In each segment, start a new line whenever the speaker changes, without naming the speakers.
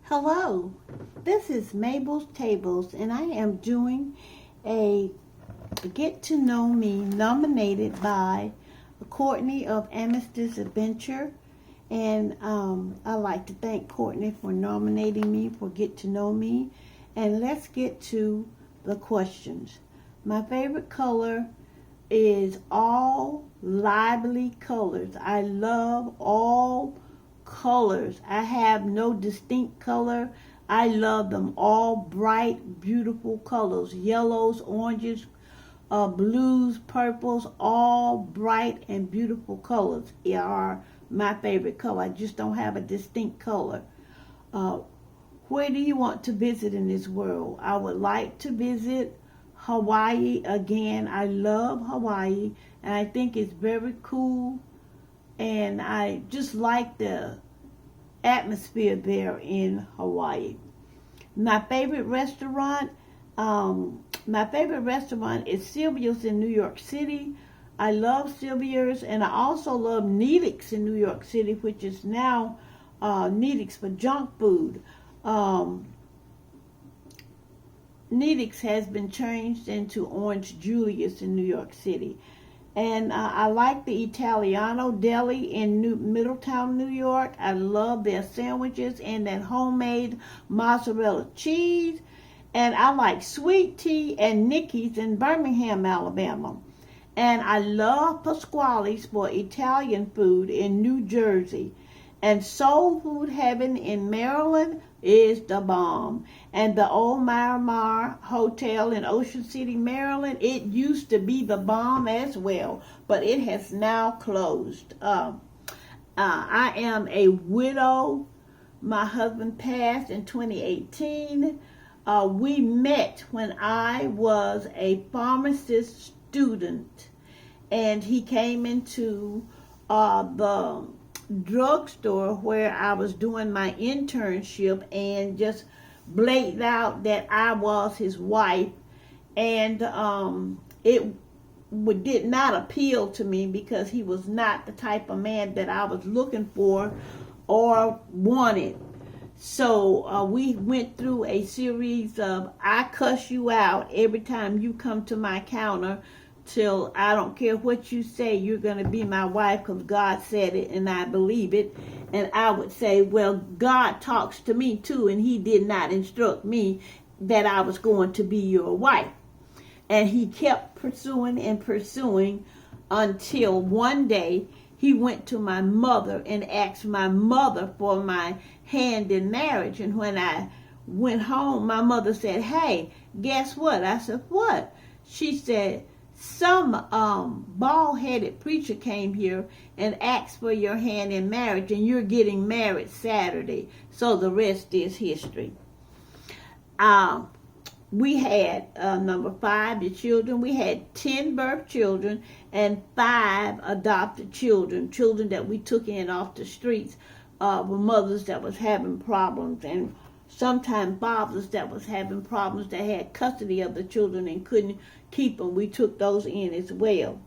Hello, this is Mabel's Tables, and I am doing a Get to Know Me nominated by Courtney of Amethyst Adventures. And I'd like to thank Courtney for nominating me for Get to Know Me. And let's get to the questions. My favorite color is all lively colors. I love all colors. I have no distinct color. I love them all bright, beautiful colors. Yellows, oranges, blues, purples, all bright and beautiful colors are my favorite color. I just don't have a distinct color. Where do you want to visit in this world? I would like to visit Hawaii again. I love Hawaii, and I think it's very cool. And I just like the atmosphere there in Hawaii. My favorite restaurant is Sylvia's in New York City. I love Sylvia's, and I also love Needix in New York City, which is now Needix for junk food. Needix has been changed into Orange Julius in New York City. And I like the Italiano Deli in Middletown, New York. I love their sandwiches and that homemade mozzarella cheese. And I like Sweet Tea and Nicky's in Birmingham, Alabama. And I love Pasquale's for Italian food in New Jersey. And Soul Food Heaven in Maryland is the bomb. And the old Miramar Hotel in Ocean City, Maryland, it used to be the bomb as well, but it has now closed. I am a widow. My husband passed in 2018. We met when I was a pharmacist student, and he came into the drugstore where I was doing my internship and just blated out that I was his wife, and it did not appeal to me because he was not the type of man that I was looking for or wanted. So we went through a series of I cuss you out every time you come to my counter, till I don't care what you say, you're going to be my wife because God said it and I believe it. And I would say, well, God talks to me too, and he did not instruct me that I was going to be your wife. And he kept pursuing and pursuing until one day he went to my mother and asked my mother for my hand in marriage. And when I went home, my mother said, hey, guess what? I said, what? She said, some bald-headed preacher came here and asked for your hand in marriage, and you're getting married Saturday. So the rest is history. We had, number 5, the children. We had 10 birth children and 5 adopted children that we took in off the streets, with mothers that was having problems, and sometimes fathers that was having problems that had custody of the children and couldn't keep them. We took those in as well.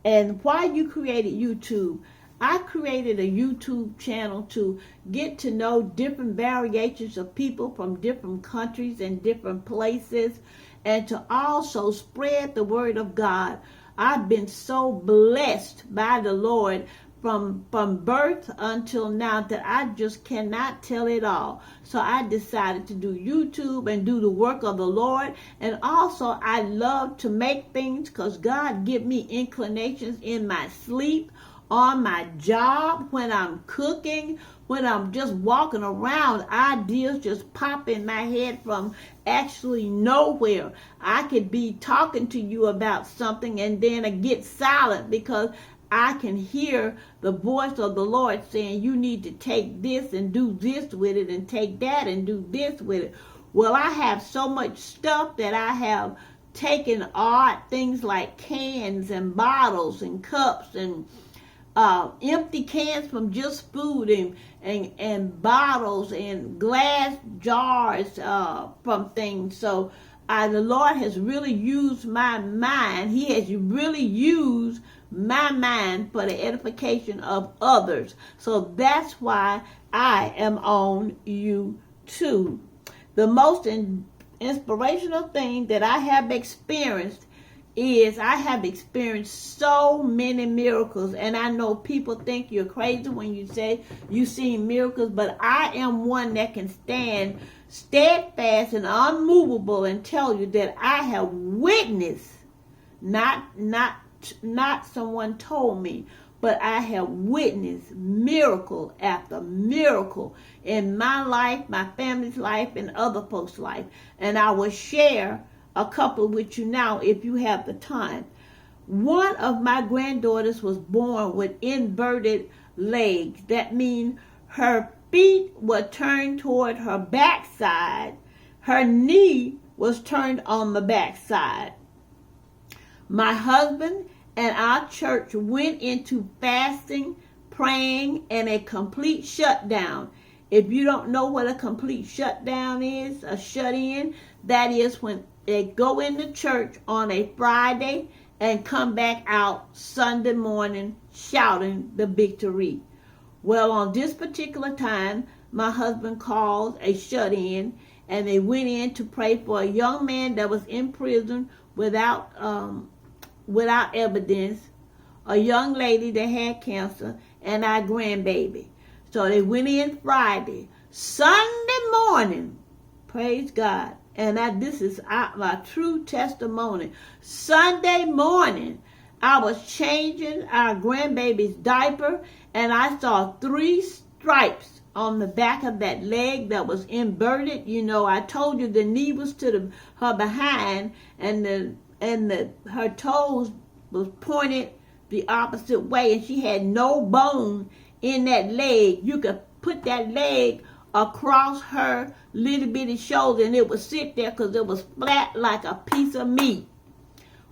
And why you created YouTube? I created a YouTube channel to get to know different variations of people from different countries and different places, and to also spread the word of God. I've been so blessed by the Lord from birth until now that I just cannot tell it all. So I decided to do YouTube and do the work of the Lord. And also I love to make things because God give me inclinations in my sleep, on my job, when I'm cooking, when I'm just walking around. Ideas just pop in my head from actually nowhere. I could be talking to you about something and then I get silent because I can hear the voice of the Lord saying, you need to take this and do this with it, and take that and do this with it. Well, I have so much stuff that I have taken odd things like cans and bottles and cups and empty cans from just food and bottles and glass jars from things. So the Lord has really used my mind. He has really used my mind for the edification of others. So that's why I am on YouTube. 2. The most inspirational thing that I have experienced is I have experienced so many miracles, and I know people think you're crazy when you say you've seen miracles, but I am one that can stand steadfast and unmovable and tell you that I have witnessed, not someone told me, but I have witnessed miracle after miracle in my life, my family's life, and other folks' life. And I will share a couple with you now if you have the time. One of my granddaughters was born with inverted legs. That means her feet were turned toward her backside. Her knee was turned on the backside. My husband and our church went into fasting, praying, and a complete shutdown. If you don't know what a complete shutdown is, a shut-in, that is when they go into church on a Friday and come back out Sunday morning shouting the victory. Well, on this particular time, my husband called a shut-in, and they went in to pray for a young man that was in prison without evidence, a young lady that had cancer, and our grandbaby. So they went in Friday. Sunday morning, praise God, and this is my true testimony. Sunday morning, I was changing our grandbaby's diaper, and I saw 3 stripes on the back of that leg that was inverted. You know, I told you the knee was to her behind, and her toes was pointed the opposite way, and she had no bone in that leg. You could put that leg across her little bitty shoulder, and it would sit there because it was flat like a piece of meat.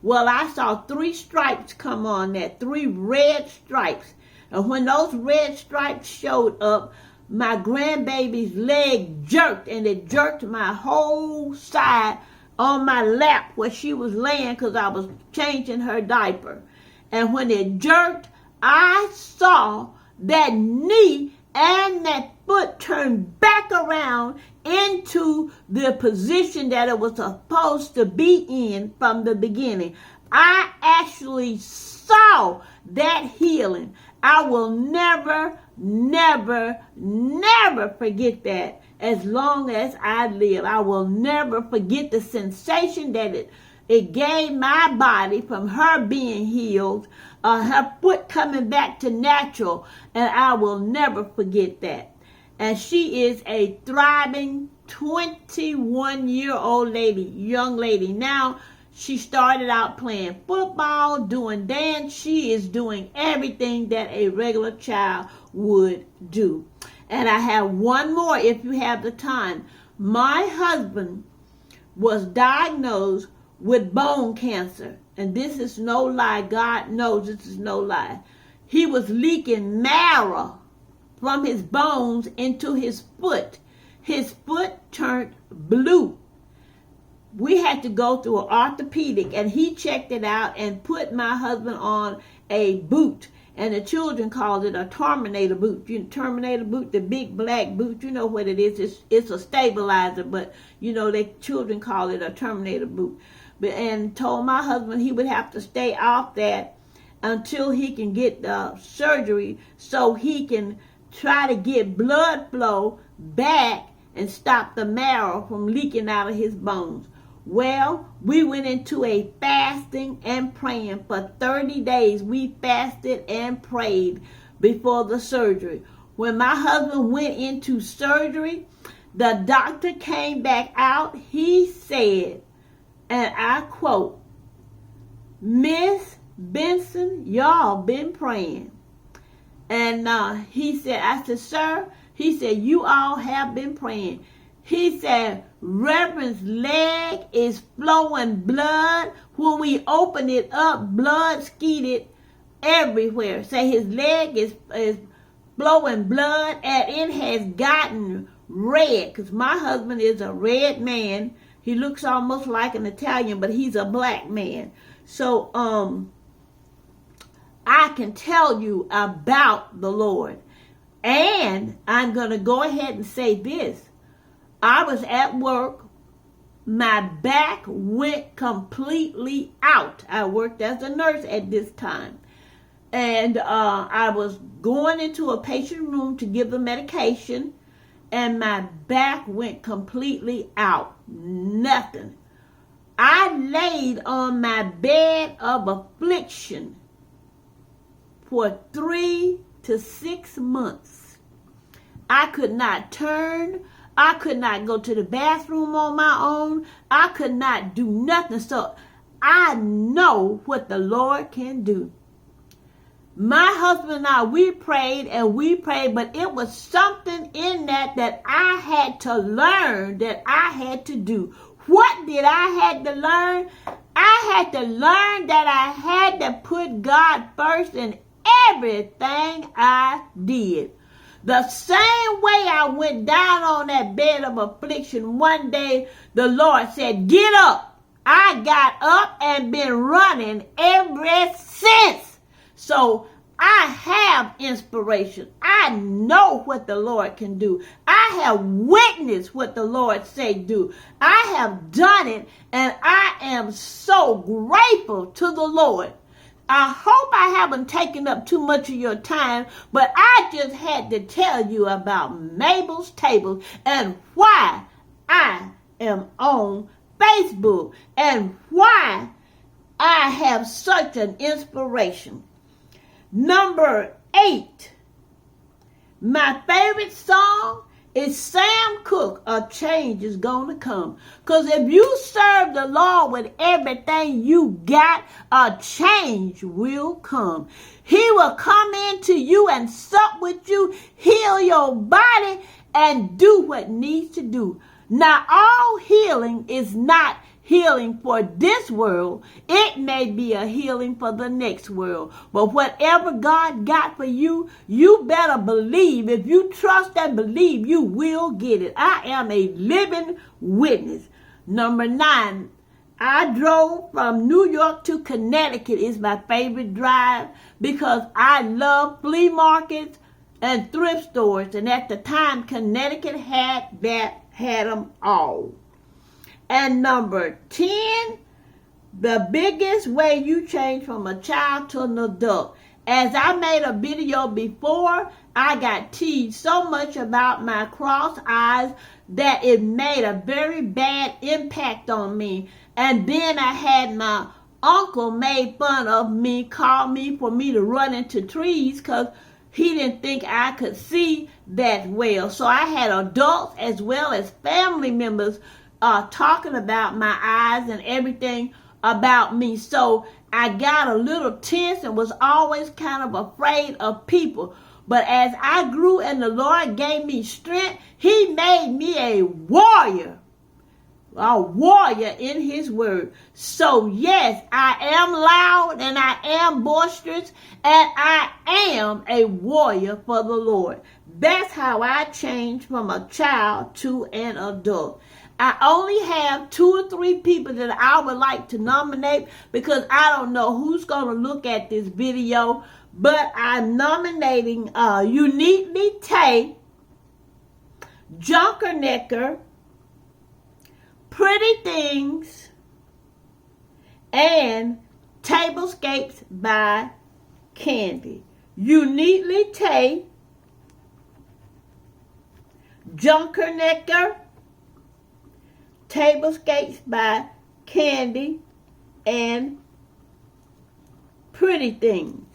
Well, I saw 3 stripes come on that, 3 red stripes. And when those red stripes showed up, my grandbaby's leg jerked, and it jerked my whole side on my lap where she was laying because I was changing her diaper. And when it jerked, I saw that knee and that foot turn back around into the position that it was supposed to be in from the beginning. I actually saw that healing. I will never, never, never forget that as long as I live. I will never forget the sensation that it gave my body from her being healed, her foot coming back to natural, and I will never forget that. And she is a thriving 21-year-old young lady. Now, she started out playing football, doing dance. She is doing everything that a regular child would do. And I have one more if you have the time. My husband was diagnosed with bone cancer. And this is no lie. God knows this is no lie. He was leaking marrow from his bones into his foot. His foot turned blue. We had to go through an orthopedic, and he checked it out and put my husband on a boot. And the children called it a Terminator boot. Terminator boot, the big black boot, you know what it is. It's a stabilizer, but, the children call it a Terminator boot. And told my husband he would have to stay off that until he can get the surgery so he can try to get blood flow back and stop the marrow from leaking out of his bones. Well, we went into a fasting and praying for 30 days. We fasted and prayed before the surgery. When my husband went into surgery, the doctor came back out. He said, and I quote, "Miss Benson, y'all been praying." And he said, I said, "Sir," he said, "you all have been praying." He said, "Reverend's leg is flowing blood. When we open it up, blood skeeted everywhere." Say his leg is flowing blood, and it has gotten red. Because my husband is a red man. He looks almost like an Italian, but he's a black man. So I can tell you about the Lord. And I'm going to go ahead and say this. I was at work. My back went completely out. I worked as a nurse at this time. And I was going into a patient room to give the medication, and my back went completely out. Nothing. I laid on my bed of affliction for 3 to 6 months. I could not turn. I could not go to the bathroom on my own. I could not do nothing. So I know what the Lord can do. My husband and I, we prayed, but it was something in that I had to learn, that I had to do. What did I had to learn? I had to learn that I had to put God first in everything I did. The same way I went down on that bed of affliction, one day the Lord said, get up. I got up and been running ever since. So I have inspiration. I know what the Lord can do. I have witnessed what the Lord say do. I have done it, and I am so grateful to the Lord. I hope I haven't taken up too much of your time, but I just had to tell you about Mabel's Tables and why I am on Facebook and why I have such an inspiration. Number 8, my favorite song is Sam Cooke, A Change Is Gonna Come. Because if you serve the Lord with everything you got, a change will come. He will come into you and sup with you, heal your body, and do what needs to do. Now, all healing is not healing for this world. It may be a healing for the next world. But whatever God got for you, you better believe. If you trust and believe, you will get it. I am a living witness. Number 9, I drove from New York to Connecticut. Is my favorite drive because I love flea markets and thrift stores. And at the time, Connecticut had them all. And number 10, the biggest way you change from a child to an adult. As I made a video before, I got teased so much about my cross eyes that it made a very bad impact on me. And then I had my uncle made fun of me, called me for me to run into trees because he didn't think I could see that well. So I had adults as well as family members talking about my eyes and everything about me. So I got a little tense and was always kind of afraid of people. But as I grew and the Lord gave me strength, he made me a warrior in his word. So yes, I am loud and I am boisterous and I am a warrior for the Lord. That's how I changed from a child to an adult. I only have 2 or 3 people that I would like to nominate because I don't know who's going to look at this video, but I'm nominating Uniquely Tay, Junkernecker, Pretty Things, and Tablescapes by Candy. Uniquely Tay, Junkernecker, Tablescapes by Candy, and Pretty Things.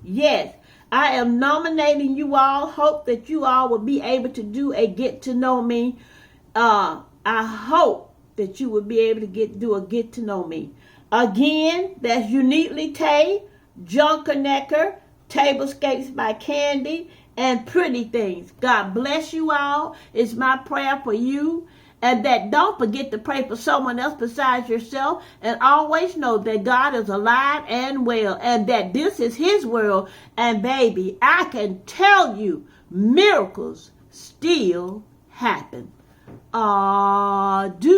Yes, I am nominating you all. Hope that you all will be able to do a get to know me. I hope that you will be able to do a get to know me. Again, that's Uniquely Tay, Junkernecker, Tablescapes by Candy, and Pretty Things. God bless you all. It's my prayer for you. And that don't forget to pray for someone else besides yourself. And always know that God is alive and well. And that this is his world. And baby, I can tell you, miracles still happen. Adieu.